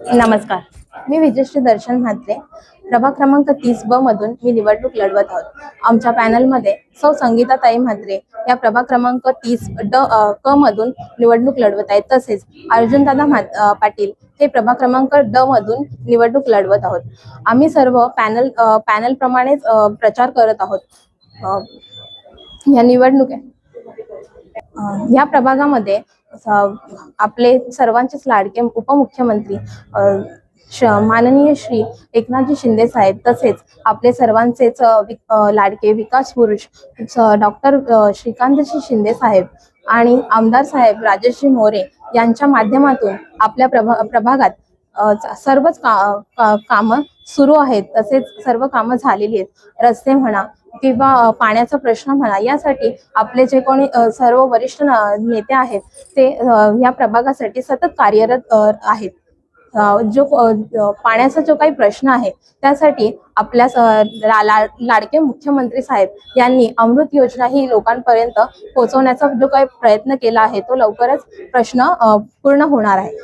नमस्कार. मी विजयश्री दर्शन म्हात्रे, प्रभाग क्रमांक 30 ब मधून मी निवडणूक लढवत आहोत. आमच्या पॅनलमध्ये सौ संगीताताई म्हात्रे या प्रभाग क्रमांक 30 क मधून निवडणूक लढवत आहेत. तसेच अर्जुनदादा पाटील हे प्रभाग क्रमांक ड मधून निवडणूक लढवत आहोत. आम्ही सर्व पॅनल प्रमाणेच प्रचार करत आहोत. या या प्रभागामध्ये आपले सर्वांचेच लाडके उपमुख्यमंत्री माननीय श्री एकनाथजी शिंदे साहेब, तसेच आपले सर्वांचेच लाडके विकास पुरुष डॉक्टर श्रीकांतजी शिंदे साहेब आणि आमदार साहेब राजेशजी मोरे यांच्या माध्यमातून आपल्या प्रभागात सर्वच कामं सुरू आहेत. तसेच सर्व कामं झालेली आहेत. रस्ते म्हणा किंवा पाण्याचा प्रश्न म्हणा, यासाठी आपले जे कोणी सर्व वरिष्ठ नेते आहेत ते या प्रभागासाठी सतत कार्यरत आहेत. जो पाण्याचा जो काही प्रश्न आहे त्यासाठी आपल्या लाडके मुख्यमंत्री साहेब यांनी अमृत योजना ही लोकांपर्यंत पोहोचवण्याचा जो काही प्रयत्न केला आहे तो लवकरच प्रश्न पूर्ण होणार आहे.